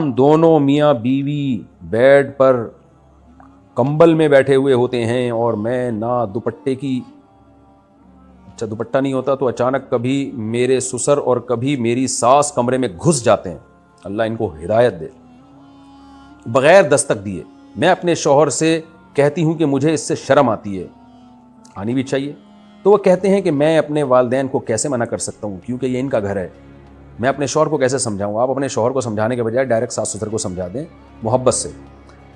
دونوں میاں بیوی بیڈ پر کمبل میں بیٹھے ہوئے ہوتے ہیں اور میں نہ دوپٹے کی دوپٹہ نہیں ہوتا تو اچانک کبھی میرے سسر اور کبھی میری ساس کمرے میں گھس جاتے ہیں، اللہ ان کو ہدایت دے، بغیر دستک دیے۔ میں اپنے شوہر سے کہتی ہوں کہ مجھے اس سے شرم آتی ہے، آنی بھی چاہیے، تو وہ کہتے ہیں کہ میں اپنے والدین کو کیسے منع کر سکتا ہوں کیونکہ یہ ان کا گھر ہے، میں اپنے شوہر کو کیسے سمجھاؤں؟ آپ اپنے شوہر کو سمجھانے کے بجائے ڈائریکٹ ساس سسر کو سمجھا دیں محبت سے،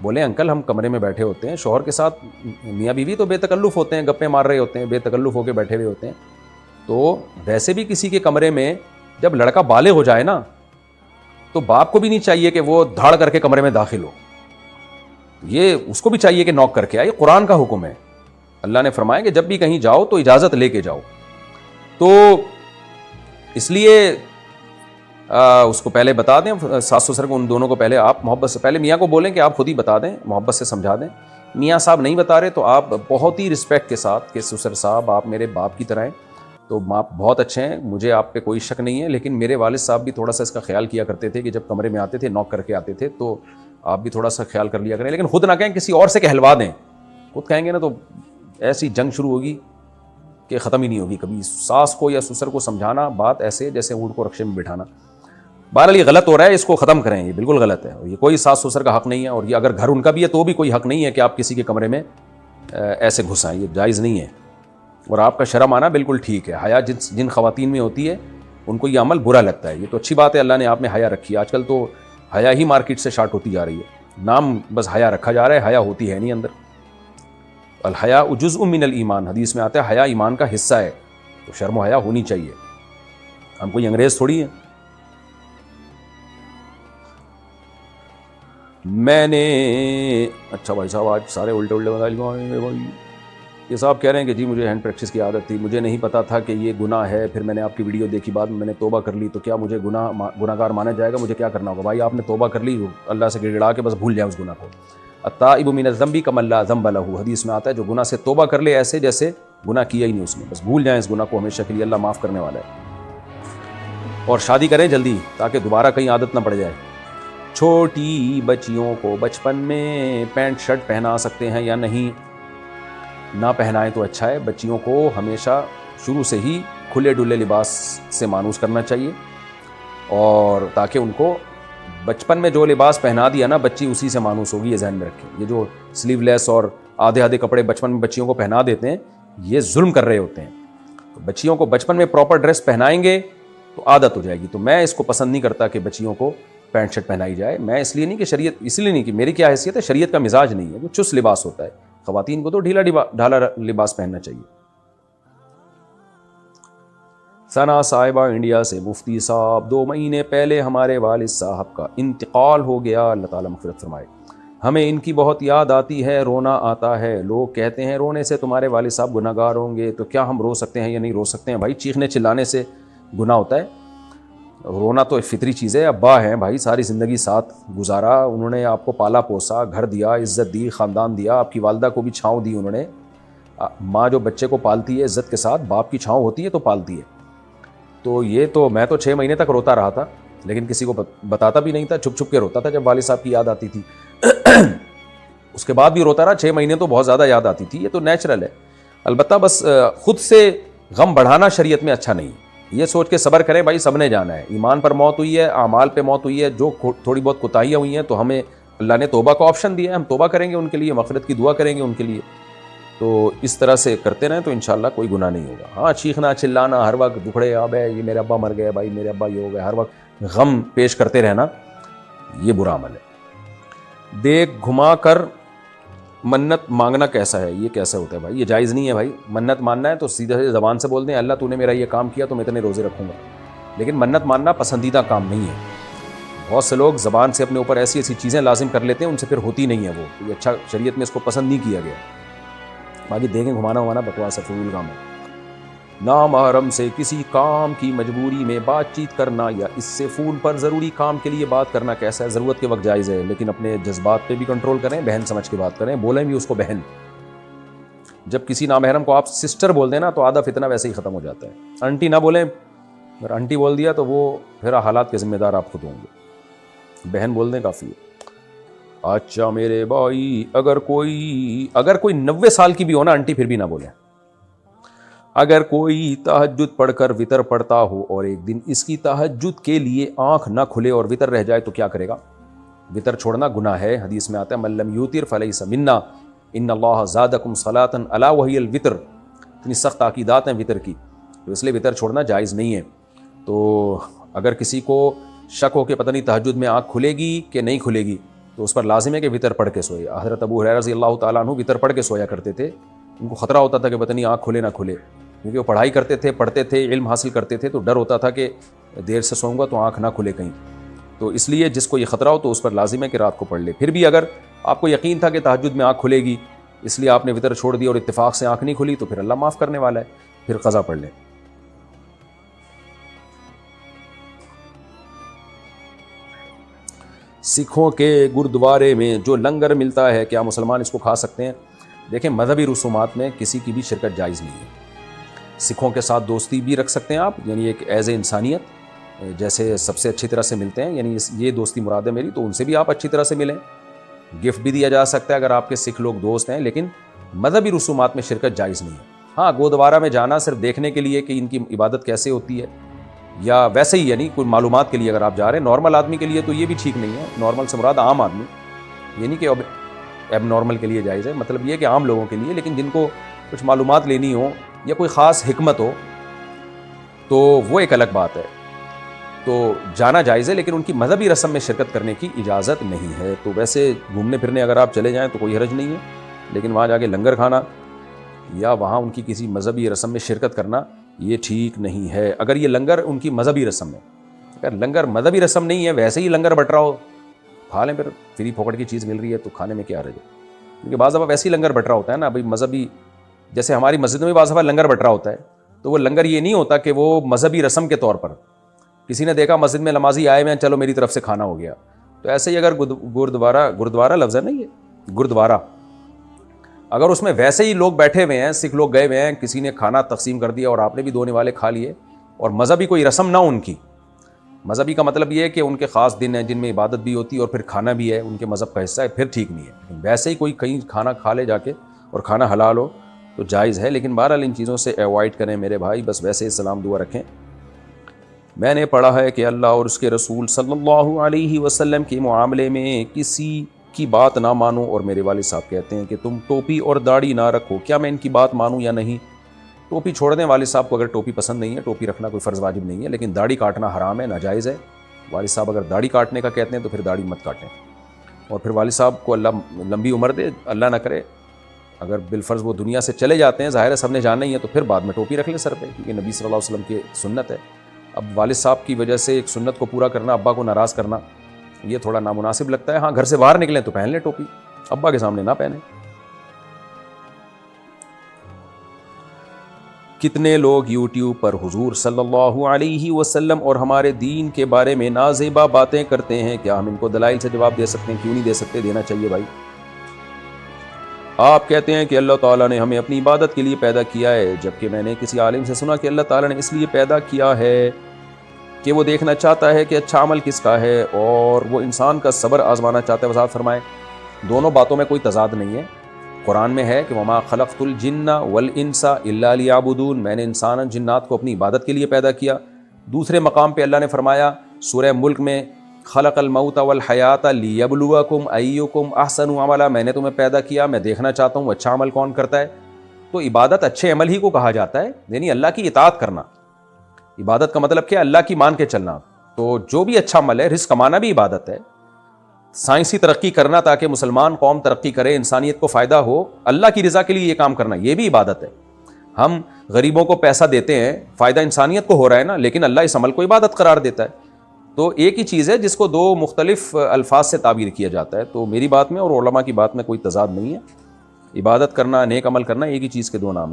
بولیں انکل ہم کمرے میں بیٹھے ہوتے ہیں، شوہر کے ساتھ میاں بیوی تو بے تکلف ہوتے ہیں، گپیں مار رہے ہوتے ہیں، بے تکلف ہو کے بیٹھے ہوئے ہوتے ہیں، تو ویسے بھی کسی کے کمرے میں جب لڑکا بالغ ہو جائے نا تو باپ کو بھی نہیں چاہیے کہ وہ دھاڑ کر کے کمرے میں داخل ہو، یہ اس کو بھی چاہیے کہ نوک کر کے آئے، قرآن کا حکم ہے، اللہ نے فرمایا کہ جب بھی کہیں جاؤ تو اجازت لے کے جاؤ، تو اس لیے اس کو پہلے بتا دیں، ساس سسر کو، ان دونوں کو پہلے آپ محبت سے، پہلے میاں کو بولیں کہ آپ خود ہی بتا دیں، محبت سے سمجھا دیں، میاں صاحب نہیں بتا رہے تو آپ بہت ہی رسپیکٹ کے ساتھ کہ سسر صاحب آپ میرے باپ کی طرح ہیں، تو آپ بہت اچھے ہیں، مجھے آپ پہ کوئی شک نہیں ہے، لیکن میرے والد صاحب بھی تھوڑا سا اس کا خیال کیا کرتے تھے کہ جب کمرے میں آتے تھے نوک کر کے آتے تھے، تو آپ بھی تھوڑا سا خیال کر لیا کریں، لیکن خود نہ کہیں، کسی اور سے کہلوا دیں، خود کہیں گے نا تو ایسی جنگ شروع ہوگی کہ ختم ہی نہیں ہوگی کبھی، ساس کو یا سسر کو سمجھانا بات ایسے جیسے اونٹ کو رکشے میں بٹھانا، بہرحال یہ غلط ہو رہا ہے، اس کو ختم کریں، یہ بالکل غلط ہے، اور یہ کوئی ساس سسر کا حق نہیں ہے، اور یہ اگر گھر ان کا بھی ہے تو بھی کوئی حق نہیں ہے کہ آپ کسی کے کمرے میں ایسے گھسائیں، یہ جائز نہیں ہے، اور آپ کا شرم آنا بالکل ٹھیک ہے، حیا جن خواتین میں ہوتی ہے ان کو یہ عمل برا لگتا ہے، یہ تو اچھی بات ہے، اللہ نے آپ میں حیا رکھی ہے، آج کل تو حیا ہی مارکیٹ سے شارٹ ہوتی جا رہی ہے، نام بس حیا رکھا جا رہا ہے، حیا ہوتی ہے نہیں اندر، الحیا جزء من الایمان، حدیث میں آتا ہے حیا ایمان کا حصہ ہے، تو شرم و حیا ہونی چاہیے، ہم کوئی انگریز تھوڑی ہیں۔ میں نے اچھا بھائی صاحب آج سارے الٹے بتا لیے، یہ صاحب کہہ رہے ہیں کہ جی مجھے ہینڈ پریکٹس کی عادت تھی، مجھے نہیں پتا تھا کہ یہ گناہ ہے، پھر میں نے آپ کی ویڈیو دیکھی، بعد میں نے توبہ کر لی، تو کیا مجھے گناہ گار مانا جائے گا؟ مجھے کیا کرنا ہوگا؟ بھائی آپ نے توبہ کر لی، اللہ سے گڑ گڑا کے بس بھول جائیں اس گناہ کو، التائب من الذنب کمن لا ذنب لہ، حدیث میں آتا ہے جو گناہ سے توبہ کر لے ایسے جیسے گناہ کیا ہی نہیں اس نے، بس بھول جائیں اس گناہ کو ہمیشہ کے لیے، اللہ معاف کرنے والا ہے، اور شادی کریں جلدی تاکہ دوبارہ کہیں عادت نہ پڑ جائے۔ چھوٹی بچیوں کو بچپن میں پینٹ شرٹ پہنا سکتے ہیں یا نہیں؟ نہ پہنائیں تو اچھا ہے، بچیوں کو ہمیشہ شروع سے ہی کھلے ڈلے لباس سے مانوس کرنا چاہیے، اور تاکہ ان کو بچپن میں جو لباس پہنا دیا نا بچی اسی سے مانوس ہوگی، یہ ذہن میں رکھیں، یہ جو سلیو لیس اور آدھے آدھے کپڑے بچپن میں بچیوں کو پہنا دیتے ہیں یہ ظلم کر رہے ہوتے ہیں، تو بچیوں کو بچپن میں پراپر ڈریس پہنائیں گے تو عادت ہو جائے گی، تو میں اس کو پسند نہیں کرتا کہ بچیوں کو پینٹ شرٹ پہنائی جائے، میں اس لیے نہیں کہ شریعت، اس لیے نہیں کہ میری کیا حیثیت ہے، شریعت کا مزاج نہیں ہے، وہ چست لباس ہوتا ہے، خواتین کو تو ڈھیلا ڈھالا لباس پہننا چاہیے۔ ثنا صاحبہ انڈیا سے، مفتی صاحب 2 مہینے پہلے ہمارے والد صاحب کا انتقال ہو گیا، اللہ تعالیٰ مغفرت فرمائے، ہمیں ان کی بہت یاد آتی ہے، رونا آتا ہے، لوگ کہتے ہیں رونے سے تمہارے والد صاحب گناہ گار ہوں گے، تو کیا ہم رو سکتے ہیں یا نہیں رو سکتے ہیں؟ بھائی چیخنے چلانے سے گناہ ہوتا ہے؟ رونا تو ایک فطری چیز ہے، ابا ہیں بھائی، ساری زندگی ساتھ گزارا، انہوں نے آپ کو پالا پوسا، گھر دیا، عزت دی، خاندان دیا، آپ کی والدہ کو بھی چھاؤں دی انہوں نے، ماں جو بچے کو پالتی ہے عزت کے ساتھ، باپ کی چھاؤں ہوتی ہے تو پالتی ہے، تو یہ تو میں تو 6 مہینے تک روتا رہا تھا، لیکن کسی کو بتاتا بھی نہیں تھا، چھپ چھپ کے روتا تھا جب والد صاحب کی یاد آتی تھی اس کے بعد بھی روتا رہا، 6 مہینے تو بہت زیادہ یاد آتی تھی، یہ تو نیچرل ہے، البتہ بس خود سے غم بڑھانا شریعت میں اچھا نہیں، یہ سوچ کے صبر کریں بھائی سب نے جانا ہے، ایمان پر موت ہوئی ہے، اعمال پہ موت ہوئی ہے، جو تھوڑی بہت کوتاہیاں ہوئی ہیں تو ہمیں اللہ نے توبہ کا آپشن دیا ہے، ہم توبہ کریں گے ان کے لیے، مغفرت کی دعا کریں گے ان کے لیے، تو اس طرح سے کرتے رہیں تو انشاءاللہ کوئی گناہ نہیں ہوگا۔ ہاں چیخنا چلانا ہر وقت دکھڑے اب ہے، یہ میرے ابا مر گئے بھائی، میرے ابا یہ ہو گئے، ہر وقت غم پیش کرتے رہنا یہ برا عمل ہے۔ دیکھ گھما کر منت مانگنا کیسا ہے؟ یہ کیسا ہوتا ہے بھائی؟ یہ جائز نہیں ہے بھائی، منت ماننا ہے تو سیدھے زبان سے بول دیں اللہ تو نے میرا یہ کام کیا تو میں اتنے روزے رکھوں گا، لیکن منت ماننا پسندیدہ کام نہیں ہے، بہت سے لوگ زبان سے اپنے اوپر ایسی ایسی چیزیں لازم کر لیتے ہیں ان سے پھر ہوتی نہیں ہے وہ، یہ اچھا شریعت میں اس کو پسند نہیں کیا گیا، باقی دیکھیں گھمانا ومانا بکواس ہے، فضول کام ہے۔ نامحرم سے کسی کام کی مجبوری میں بات چیت کرنا یا اس سے فون پر ضروری کام کے لیے بات کرنا کیسا ہے؟ ضرورت کے وقت جائز ہے، لیکن اپنے جذبات پہ بھی کنٹرول کریں، بہن سمجھ کے بات کریں، بولیں بھی اس کو بہن، جب کسی نامحرم کو آپ سسٹر بول دیں نا تو آدھا فتنہ ویسے ہی ختم ہو جاتا ہے، آنٹی نہ بولیں، اگر آنٹی بول دیا تو وہ پھر حالات کے ذمہ دار آپ خود ہوں گے۔ بہن بول دیں کافی ہے. اچھا میرے بھائی، اگر کوئی 90 سال کی بھی ہو نا آنٹی، پھر بھی نہ بولیں. اگر کوئی تہجد پڑھ کر وطر پڑھتا ہو اور ایک دن اس کی تہجد کے لیے آنکھ نہ کھلے اور وطر رہ جائے تو کیا کرے گا؟ وطر چھوڑنا گناہ ہے. حدیث میں آتا ہے من لم یوتر فلیس منا ان اللہ زادکم صلاۃ الا وہی الوطر. اتنی سخت تاکیدات ہیں وطر کی، تو اس لیے وطر چھوڑنا جائز نہیں ہے. تو اگر کسی کو شک ہو کہ پتہ نہیں تہجد میں آنکھ کھلے گی کہ نہیں کھلے گی، تو اس پر لازم ہے کہ وطر پڑھ کے سوئے. حضرت ابو ہریرہ رضی اللہ تعالیٰ عنہ وطر پڑھ کے سویا کرتے تھے. ان کو خطرہ ہوتا تھا کہ پتہ نہیں آنکھ کھلے نہ کھلے، کیونکہ وہ پڑھائی کرتے تھے، پڑھتے تھے، علم حاصل کرتے تھے، تو ڈر ہوتا تھا کہ دیر سے سوؤں گا تو آنکھ نہ کھلے کہیں. تو اس لیے جس کو یہ خطرہ ہو تو اس پر لازم ہے کہ رات کو پڑھ لے. پھر بھی اگر آپ کو یقین تھا کہ تہجد میں آنکھ کھلے گی، اس لیے آپ نے وطر چھوڑ دی اور اتفاق سے آنکھ نہیں کھلی، تو پھر اللہ معاف کرنے والا ہے، پھر قضا پڑھ لیں. سکھوں کے گردوارے میں جو لنگر ملتا ہے، کیا مسلمان اس کو کھا سکتے ہیں؟ دیکھیں، مذہبی رسومات میں کسی کی بھی شرکت جائز نہیں ہے. سکھوں کے ساتھ دوستی بھی رکھ سکتے ہیں آپ، یعنی ایک ایز اے انسانیت، جیسے سب سے اچھی طرح سے ملتے ہیں، یعنی یہ دوستی مراد ہے میری، تو ان سے بھی آپ اچھی طرح سے ملیں. گفٹ بھی دیا جا سکتا ہے اگر آپ کے سکھ لوگ دوست ہیں، لیکن مذہبی رسومات میں شرکت جائز نہیں ہے. ہاں، گردوارہ میں جانا صرف دیکھنے کے لیے کہ ان کی عبادت کیسے ہوتی ہے، یا ویسے ہی یعنی کوئی معلومات کے لیے اگر آپ جا رہے ہیں، نارمل آدمی کے لیے تو یہ بھی ٹھیک نہیں ہے. نارمل سے مراد عام آدمی، یہ نہیں کہ اب نارمل کے لیے جائز ہے، مطلب یہ کہ عام لوگوں کے لیے. لیکن جن کو کچھ معلومات لینی ہو یا کوئی خاص حکمت ہو تو وہ ایک الگ بات ہے، تو جانا جائز ہے، لیکن ان کی مذہبی رسم میں شرکت کرنے کی اجازت نہیں ہے. تو ویسے گھومنے پھرنے اگر آپ چلے جائیں تو کوئی حرج نہیں ہے، لیکن وہاں جا کے لنگر کھانا یا وہاں ان کی کسی مذہبی رسم میں شرکت کرنا یہ ٹھیک نہیں ہے. اگر یہ لنگر ان کی مذہبی رسم ہے، اگر لنگر مذہبی رسم نہیں ہے، ویسے ہی لنگر بٹ رہا ہو، کھا لیں، پھر فری پھوکٹ کی چیز مل رہی ہے تو کھانے میں کیا حرج ہے. کیونکہ بعض دفعہ ویسے ہی لنگر بٹ رہا ہوتا ہے نا، بھائی مذہبی، جیسے ہماری مسجد میں بعض دفعہ لنگر بٹ رہا ہوتا ہے، تو وہ لنگر یہ نہیں ہوتا کہ وہ مذہبی رسم کے طور پر کسی نے دیکھا مسجد میں نمازی آئے ہوئے ہیں، چلو میری طرف سے کھانا ہو گیا. تو ایسے ہی اگر گردوارہ لفظ ہے نا، یہ گردوارہ، اگر اس میں ویسے ہی لوگ بیٹھے ہوئے ہیں، سکھ لوگ گئے ہوئے ہیں، کسی نے کھانا تقسیم کر دیا اور آپ نے بھی 2 نوالے کھا لیے، اور مذہبی کوئی رسم نہ ان کی، مذہبی کا مطلب یہ ہے کہ ان کے خاص دن ہیں جن میں عبادت بھی ہوتی ہے اور پھر کھانا بھی ہے، ان کے مذہب کا حصہ ہے، پھر ٹھیک نہیں ہے. لیکن ویسے ہی کوئی کہیں کھانا کھا لے جا کے اور کھانا حلال ہو تو جائز ہے. لیکن بہرحال ان چیزوں سے ایوائڈ کریں میرے بھائی، بس ویسے ہی سلام دعا رکھیں. میں نے پڑھا ہے کہ اللہ اور اس کے رسول صلی اللہ علیہ وسلم کے معاملے میں کسی کی بات نہ مانو، اور میرے والد صاحب کہتے ہیں کہ تم ٹوپی اور داڑھی نہ رکھو، کیا میں ان کی بات مانوں یا نہیں؟ ٹوپی چھوڑ دیں. والد صاحب کو اگر ٹوپی پسند نہیں ہے، ٹوپی رکھنا کوئی فرض واجب نہیں ہے، لیکن داڑھی کاٹنا حرام ہے، ناجائز ہے. والد صاحب اگر داڑھی کاٹنے کا کہتے ہیں تو پھر داڑھی مت کاٹیں. اور پھر والد صاحب کو اللہ لمبی عمر دے، اللہ نہ کرے اگر بالفرض وہ دنیا سے چلے جاتے ہیں، ظاہر ہے سب نے جانا ہی ہے، تو پھر بعد میں ٹوپی رکھ لیں سر پہ، کیونکہ نبی صلی اللہ علیہ وسلم کی سنت ہے. اب والد صاحب کی وجہ سے ایک سنت کو پورا کرنا، ابا کو ناراض کرنا، یہ تھوڑا نامناسب لگتا ہے. ہاں، گھر سے باہر نکلیں تو پہن لیں ٹوپی، ابا کے سامنے نہ پہنیں. کتنے لوگ یوٹیوب پر حضور صلی اللہ علیہ وسلم اور ہمارے دین کے بارے میں نازیبا باتیں کرتے ہیں، کیا ہم ان کو دلائل سے جواب دے سکتے ہیں؟ کیوں نہیں دے سکتے؟ دینا چاہیے بھائی. آپ کہتے ہیں کہ اللہ تعالیٰ نے ہمیں اپنی عبادت کے لیے پیدا کیا ہے، جبکہ میں نے کسی عالم سے سنا کہ اللہ تعالیٰ نے اس لیے پیدا کیا ہے کہ وہ دیکھنا چاہتا ہے کہ اچھا عمل کس کا ہے، اور وہ انسان کا صبر آزمانا چاہتا ہے. وضاحت فرمائیں. دونوں باتوں میں کوئی تضاد نہیں ہے. قرآن میں ہے کہ وما خلقت الجن والانس الا لیعبدون، میں نے انسان اور جنات کو اپنی عبادت کے لیے پیدا کیا. دوسرے مقام پہ اللہ نے فرمایا سورہ ملک میں خلق الموت والحیات لیبلوکم ایکم احسن عملا، میں نے تمہیں پیدا کیا، میں دیکھنا چاہتا ہوں اچھا عمل کون کرتا ہے. تو عبادت اچھے عمل ہی کو کہا جاتا ہے، یعنی اللہ کی اطاعت کرنا. عبادت کا مطلب کیا؟ اللہ کی مان کے چلنا. تو جو بھی اچھا عمل ہے، رزق کمانا بھی عبادت ہے، سائنسی ترقی کرنا تاکہ مسلمان قوم ترقی کرے، انسانیت کو فائدہ ہو، اللہ کی رضا کے لیے یہ کام کرنا، یہ بھی عبادت ہے. ہم غریبوں کو پیسہ دیتے ہیں، فائدہ انسانیت کو ہو رہا ہے نا، لیکن اللہ اس عمل کو عبادت قرار دیتا ہے. تو ایک ہی چیز ہے جس کو 2 مختلف الفاظ سے تعبیر کیا جاتا ہے. تو میری بات میں اور علماء کی بات میں کوئی تضاد نہیں ہے. عبادت کرنا، نیک عمل کرنا ایک ہی چیز کے 2 نام ہیں.